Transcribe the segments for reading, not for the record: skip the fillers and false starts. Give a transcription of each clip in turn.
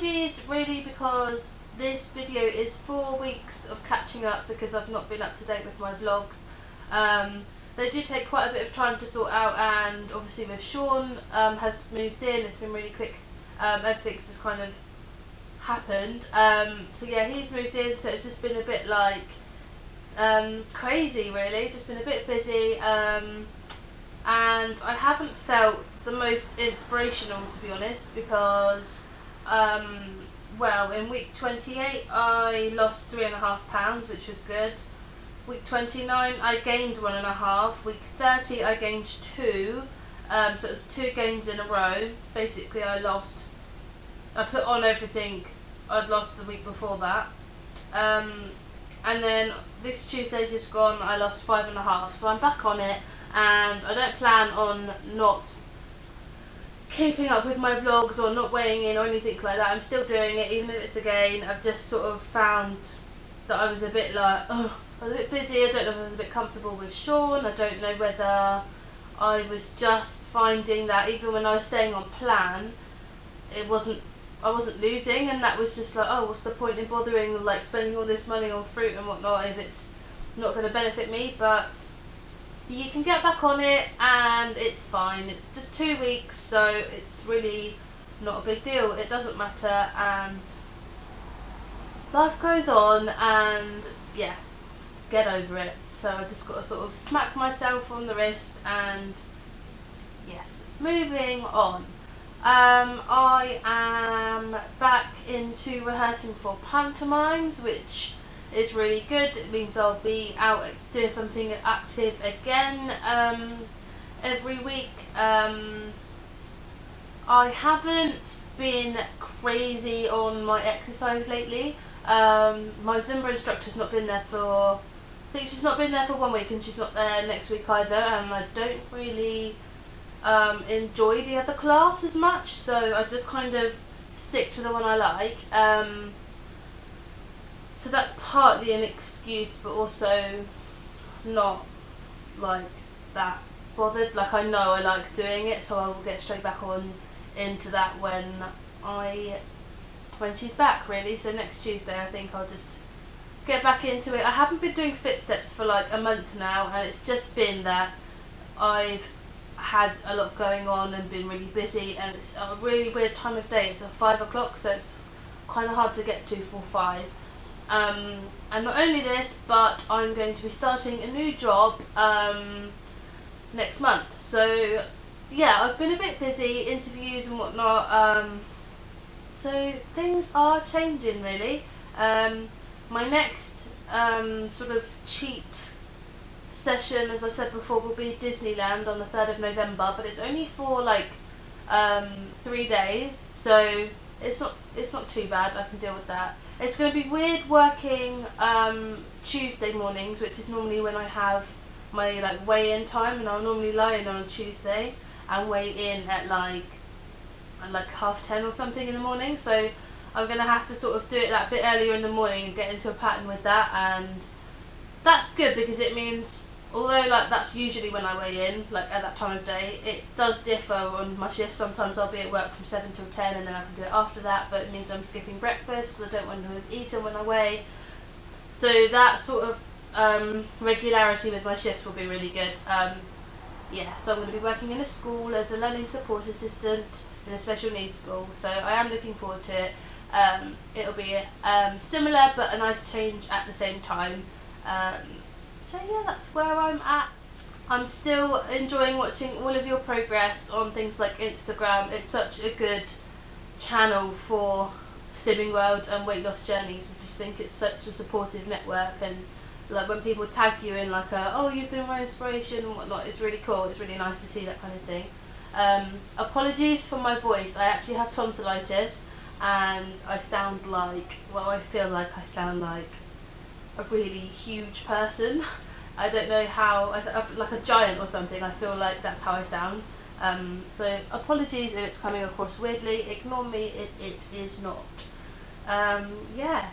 apologies really, because this video is 4 weeks of catching up because I've not been up to date with my vlogs. They do take quite a bit of time to sort out, and obviously with Sean has moved in, it's been really quick. Everything's just kind of happened. So yeah, he's moved in, so it's just been a bit like crazy really, just been a bit busy, and I haven't felt the most inspirational, to be honest, because well, in week 28 I lost 3.5 pounds, which was good. Week 29 I gained 1.5. Week 30 I gained 2. So it was 2 gains in a row. Basically I put on everything I'd lost the week before that. And then this Tuesday just gone, I lost 5.5. So I'm back on it, and I don't plan on not keeping up with my vlogs or not weighing in or anything like that. I'm still doing it, even if it's a gain. I've just sort of found that I was a bit like, I was a bit busy. I don't know if I was a bit comfortable with Sean. I don't know whether I was just finding that even when I was staying on plan, I wasn't losing, and that was just like, oh, what's the point in bothering, like spending all this money on fruit and whatnot if it's not going to benefit me. But you can get back on it and it's fine. It's just 2 weeks, so it's really not a big deal. It doesn't matter, and life goes on, and yeah, get over it. So I just got to sort of smack myself on the wrist, and yes, moving on. I am back into rehearsing for pantomimes, which is really good. It means I'll be out doing something active again every week. I haven't been crazy on my exercise lately. My Zumba instructor's not been there for, I think she's not been there for 1 week, and she's not there next week either, and I don't really enjoy the other class as much, so I just kind of stick to the one I like. So that's partly an excuse, but also not like that bothered. Like, I know I like doing it, so I will get straight back on into that when she's back, really. So next Tuesday I think I'll just get back into it. I haven't been doing fit steps for like a month now, and it's just been that I've had a lot going on and been really busy, and it's a really weird time of day. It's at 5 o'clock, so it's kind of hard to get to for 5. And not only this, but I'm going to be starting a new job next month. So yeah, I've been a bit busy, interviews and whatnot, so things are changing really. My next sort of cheat session, as I said before, will be Disneyland on the 3rd of November, but it's only for like 3 days, so it's not too bad. I can deal with that. It's going to be weird working Tuesday mornings, which is normally when I have my like weigh-in time, and I'll normally lie in on a Tuesday and weigh in at like 10:30 or something in the morning. So I'm going to have to sort of do it that bit earlier in the morning and get into a pattern with that, and that's good because it means, although like that's usually when I weigh in, like at that time of day, it does differ on my shift. Sometimes I'll be at work from 7 till 10, and then I can do it after that, but it means I'm skipping breakfast because I don't want to have eaten when I weigh. So that sort of regularity with my shifts will be really good. Yeah, so I'm going to be working in a school as a learning support assistant in a special needs school, so I am looking forward to it. It'll be similar but a nice change at the same time. So yeah, that's where I'm at. I'm still enjoying watching all of your progress on things like Instagram. It's such a good channel for Slimming World and weight loss journeys. I just think it's such a supportive network, and like when people tag you in like oh, you've been my inspiration and whatnot, it's really cool. It's really nice to see that kind of thing. Apologies for my voice. I actually have tonsillitis, and I sound like, well, I feel like I sound like a really huge person. I don't know how, like a giant or something. I feel like that's how I sound. So apologies if it's coming across weirdly. Ignore me, it is not. Yeah.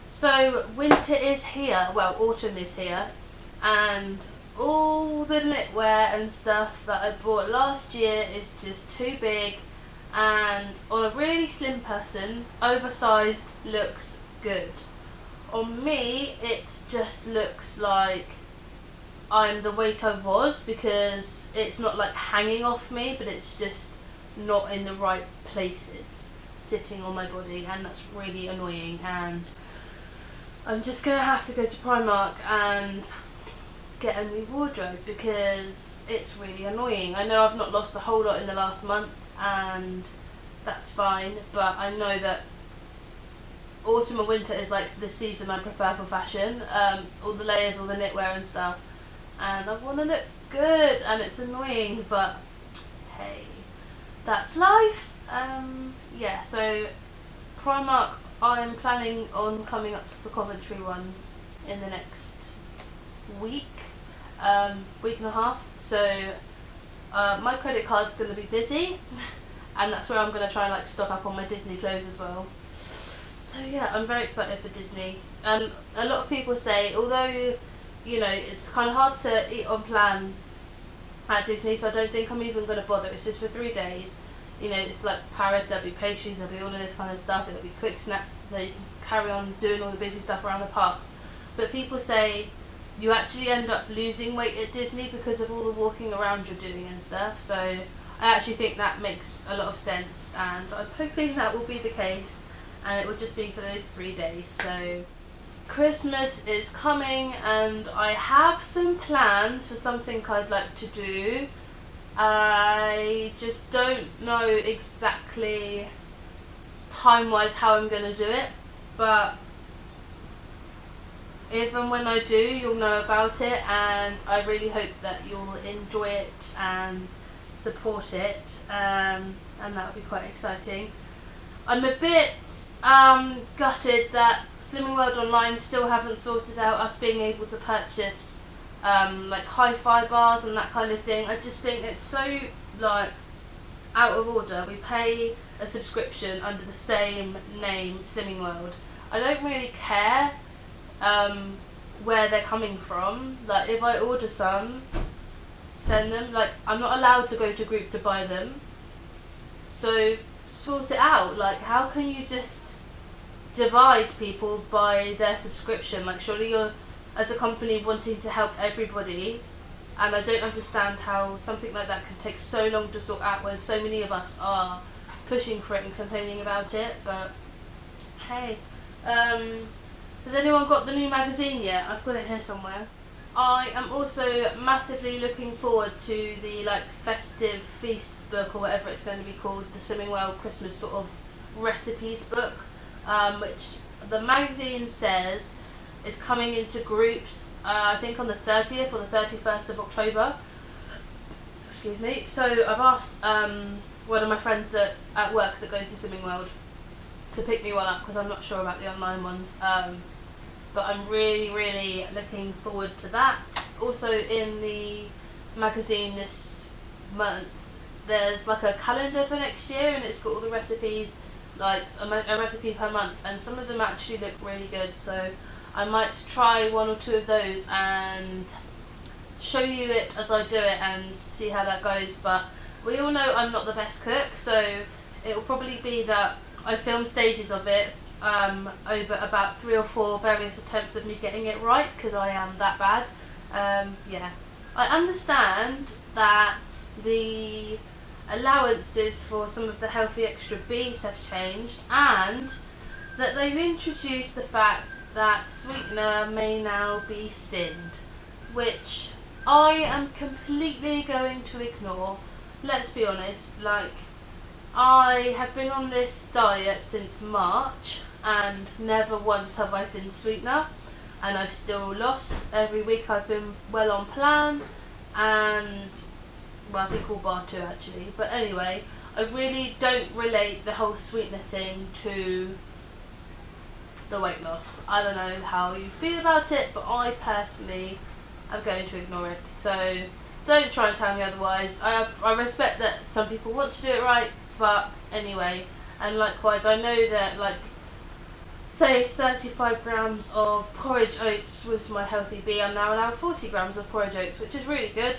So winter is here, well, autumn is here, and all the knitwear and stuff that I bought last year is just too big and on a really slim person, oversized looks good. On me, it just looks like I'm the weight I was, because it's not like hanging off me, but it's just not in the right places sitting on my body, and that's really annoying. And I'm just gonna have to go to Primark and get a new wardrobe because it's really annoying. I know I've not lost a whole lot in the last month, and that's fine, but I know that autumn and winter is like the season I prefer for fashion, all the layers, all the knitwear and stuff, and I want to look good, and it's annoying, but hey, that's life. Yeah, so Primark, I'm planning on coming up to the Coventry one in the next week, week and a half, so my credit card's going to be busy, and that's where I'm going to try and like stock up on my Disney clothes as well. So yeah, I'm very excited for Disney. And a lot of people say, although, you know, it's kind of hard to eat on plan at Disney, so I don't think I'm even going to bother. It's just for 3 days. You know, it's like Paris, there'll be pastries, there'll be all of this kind of stuff, there'll be quick snacks, so you can carry on doing all the busy stuff around the parks. But people say you actually end up losing weight at Disney because of all the walking around you're doing and stuff, so I actually think that makes a lot of sense, and I'm hoping that will be the case, and it will just be for those 3 days. So Christmas is coming, and I have some plans for something I'd like to do. I just don't know exactly time-wise how I'm going to do it, but even when I do, you'll know about it, and I really hope that you'll enjoy it and support it, and that will be quite exciting. I'm a bit gutted that Slimming World Online still haven't sorted out us being able to purchase like hi-fi bars and that kind of thing. I just think it's so like out of order. We pay a subscription under the same name, Slimming World. I don't really care where they're coming from. Like if I order some, send them. Like I'm not allowed to go to Group to buy them. So sort it out. Like how can you just divide people by their subscription? Like surely you're, as a company, wanting to help everybody, and I don't understand how something like that can take so long to sort out when so many of us are pushing for it and complaining about it. But hey, has anyone got the new magazine yet? I've got it here somewhere. I am also massively looking forward to the like festive feasts book, or whatever it's going to be called, the Slimming World Christmas sort of recipes book, which the magazine says is coming into groups, I think on the 30th or the 31st of October. Excuse me. So I've asked one of my friends that at work that goes to Slimming World to pick me one up, because I'm not sure about the online ones. But I'm really looking forward to that. Also in the magazine this month, there's like a calendar for next year, and it's got all the recipes, like a recipe per month, and some of them actually look really good. So I might try 1 or 2 of those and show you it as I do it and see how that goes. But we all know I'm not the best cook, so it will probably be that I film stages of it over about 3 or 4 various attempts of me getting it right, because I am that bad. Yeah, I understand that the allowances for some of the healthy extra Bs have changed, and that they've introduced the fact that sweetener may now be sinned, which I am completely going to ignore. Let's be honest, like, I have been on this diet since March, and never once have I sinned sweetener, and I've still lost. Every week I've been well on plan, and, well, I think all bar 2 actually, but anyway, I really don't relate the whole sweetener thing to the weight loss. I don't know how you feel about it, but I personally am going to ignore it. So don't try and tell me otherwise. I respect that some people want to do it right, but anyway. And likewise, I know that, like, say 35 grams of porridge oats was my healthy B. I'm now allowed 40 grams of porridge oats, which is really good.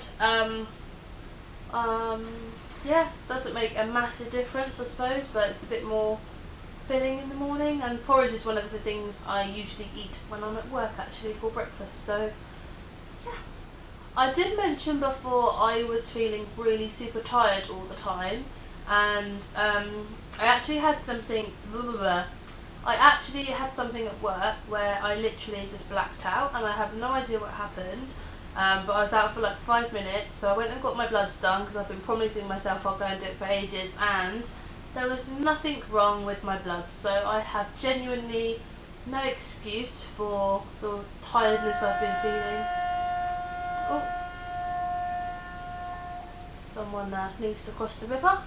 yeah, doesn't make a massive difference, I suppose, but it's a bit more filling in the morning. And porridge is one of the things I usually eat when I'm at work, actually, for breakfast. So yeah, I did mention before I was feeling really super tired all the time, and I actually had something. I actually had something at work where I literally just blacked out, and I have no idea what happened. But I was out for like 5 minutes, so I went and got my bloods done because I've been promising myself I'll go and do it for ages, and there was nothing wrong with my bloods. So I have genuinely no excuse for the tiredness I've been feeling. Oh, someone needs to cross the river.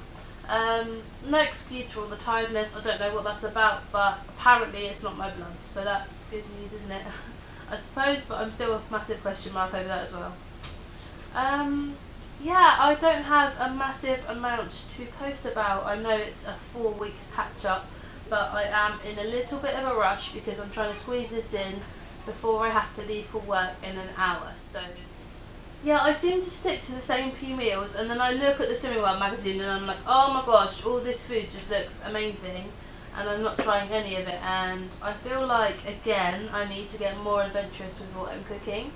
No excuse for all the tiredness. I don't know what that's about, but apparently it's not my blood, so that's good news, isn't it? I suppose, but I'm still a massive question mark over that as well. Yeah, I don't have a massive amount to post about. I know it's a 4-week catch up, but I am in a little bit of a rush because I'm trying to squeeze this in before I have to leave for work in an hour. So yeah, I seem to stick to the same few meals, and then I look at the Slimming World magazine and I'm like, oh my gosh, all this food just looks amazing, and I'm not trying any of it, and I feel like, again, I need to get more adventurous with what I'm cooking.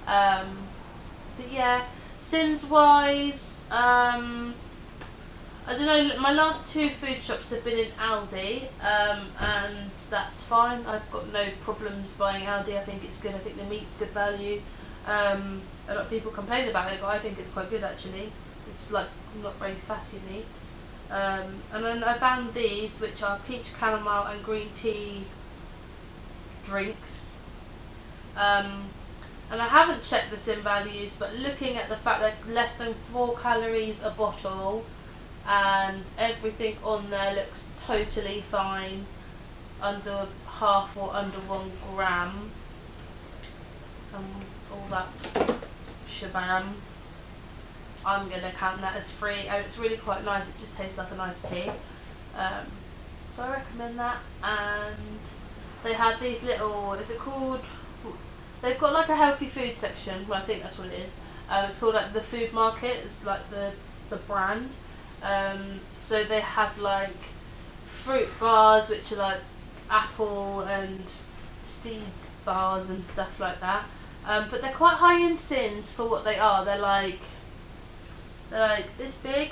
But yeah, sins wise, I don't know, my last 2 food shops have been in Aldi, and that's fine. I've got no problems buying Aldi. I think it's good. I think the meat's good value. A lot of people complain about it, but I think it's quite good actually. It's like not very fatty meat. And then I found these, which are peach chamomile and green tea drinks. And I haven't checked the sin values, but looking at the fact that less than 4 calories a bottle, and everything on there looks totally fine, under half or under 1 gram. All that shabam, I'm going to count that as free, and it's really quite nice. It just tastes like a nice tea, so I recommend that. And they have these little, is it called, they've got like a healthy food section, well I think that's what it is. It's called like the Food Market, it's like the brand. So they have like fruit bars, which are like apple and seeds bars and stuff like that. But they're quite high in sins for what they are. They're like this big,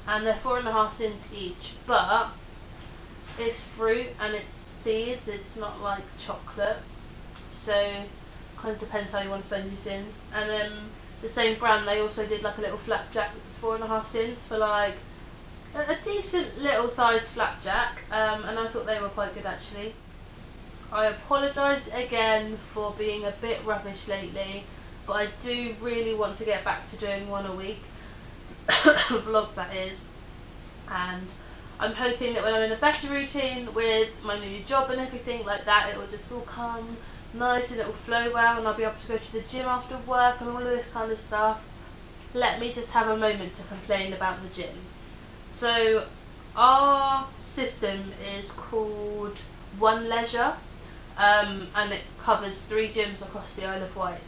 and they're 4.5 sins each. But it's fruit and it's seeds. It's not like chocolate. So kind of depends how you want to spend your sins. And then the same brand, they also did like a little flapjack that was 4.5 sins for like a decent little sized flapjack. And I thought they were quite good actually. I apologise again for being a bit rubbish lately, but I do really want to get back to doing 1 a week, vlog that is, and I'm hoping that when I'm in a better routine with my new job and everything like that, it will just all come nice and it will flow well, and I'll be able to go to the gym after work and all of this kind of stuff. Let me just have a moment to complain about the gym. So our system is called One Leisure. And it covers 3 gyms across the Isle of Wight,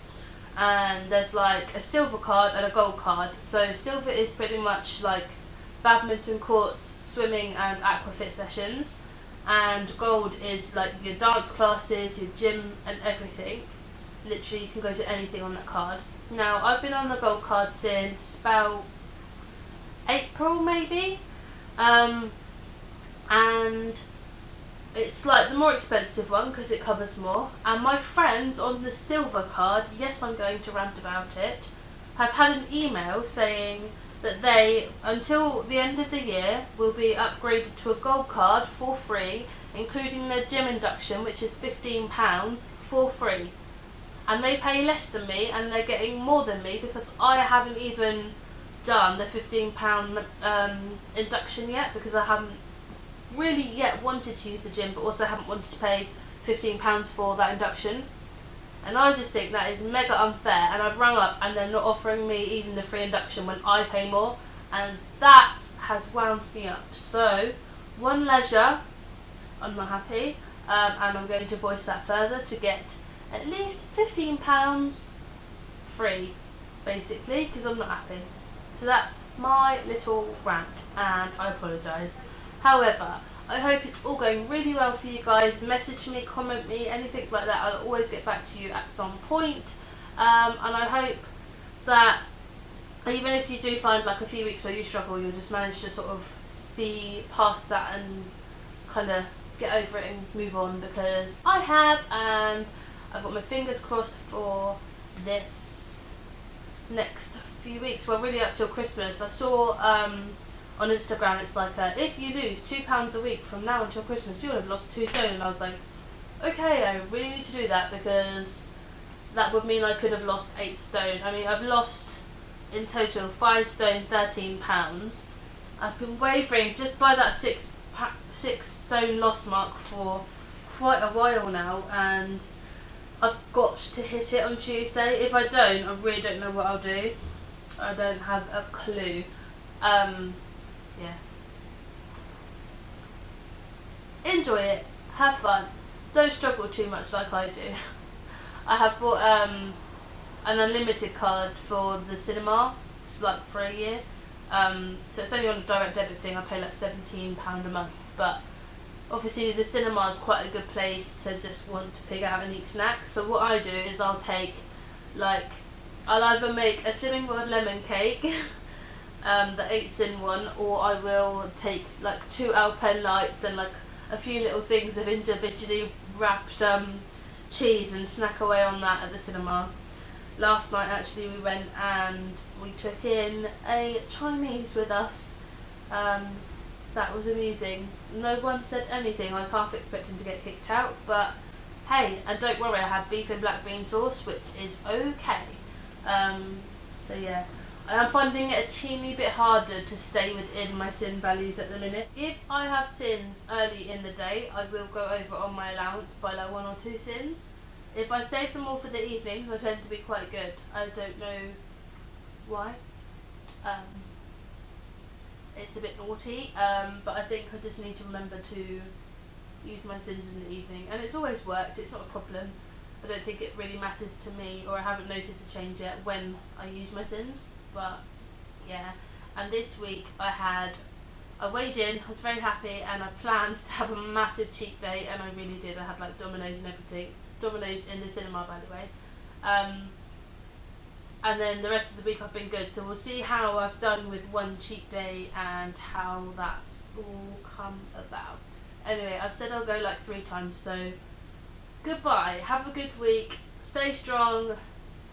and there's like a silver card and a gold card. So silver is pretty much like badminton courts, swimming and aquafit sessions, and gold is like your dance classes, your gym and everything. Literally you can go to anything on that card. Now I've been on the gold card since about April maybe, and it's like the more expensive one because it covers more. And my friends on the silver card, yes I'm going to rant about it, have had an email saying that they, until the end of the year, will be upgraded to a gold card for free, including their gym induction, which is £15 for free. And they pay less than me and they're getting more than me because I haven't even done the £15 induction yet, because I haven't really yet wanted to use the gym, but also haven't wanted to pay £15 for that induction. And I just think that is mega unfair, and I've rung up and they're not offering me even the free induction when I pay more, and that has wound me up. So One Leisure, I'm not happy, and I'm going to voice that further to get at least £15 free, basically, because I'm not happy. So that's my little rant, and I apologise. However, I hope it's all going really well for you guys. Message me, comment me, anything like that. I'll always get back to you at some point. And I hope that even if you do find like a few weeks where you struggle, you'll just manage to sort of see past that and kind of get over it and move on, because I have, and I've got my fingers crossed for this next few weeks. Well, really up till Christmas. I saw on Instagram, it's like if you lose £2 a week from now until Christmas, you'll have lost 2 stone. And I was like, okay, I really need to do that, because that would mean I could have lost 8 stone. I mean, I've lost in total 5 stone, £13. I've been wavering just by that 6 stone loss mark for quite a while now, and I've got to hit it on Tuesday. If I don't, I really don't know what I'll do. I don't have a clue. Yeah. Enjoy it. Have fun. Don't struggle too much like I do. I have bought an unlimited card for the cinema. It's like for a year. So it's only on a direct debit thing. I pay like £17 a month. But obviously the cinema is quite a good place to just want to pick out and eat snacks. So what I do is I'll either make a Slimming World lemon cake, the 8-in one, or I will take like 2 Alpenlights and like a few little things of individually wrapped cheese and snack away on that at the cinema. Last night actually we went and we took in a Chinese with us. That was amusing. No one said anything. I was half expecting to get kicked out, but hey, and don't worry, I had beef and black bean sauce, which is okay. So yeah, I am finding it a teeny bit harder to stay within my sin values at the minute. If I have sins early in the day, I will go over on my allowance by like 1 or 2 sins. If I save them all for the evenings, I tend to be quite good. I don't know why. It's a bit naughty, but I think I just need to remember to use my sins in the evening. And it's always worked, it's not a problem. I don't think it really matters to me, or I haven't noticed a change yet when I use my sins. But yeah, and this week I weighed in, I was very happy, and I planned to have a massive cheat day, and I really did. I had like Domino's and everything. Domino's in the cinema, by the way. And then the rest of the week I've been good, so we'll see how I've done with one cheat day and how that's all come about. Anyway, I've said I'll go like 3 times, so goodbye, have a good week, stay strong,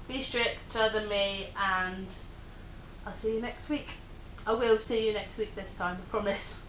be stricter than me, and I'll see you next week. I will see you next week this time, I promise.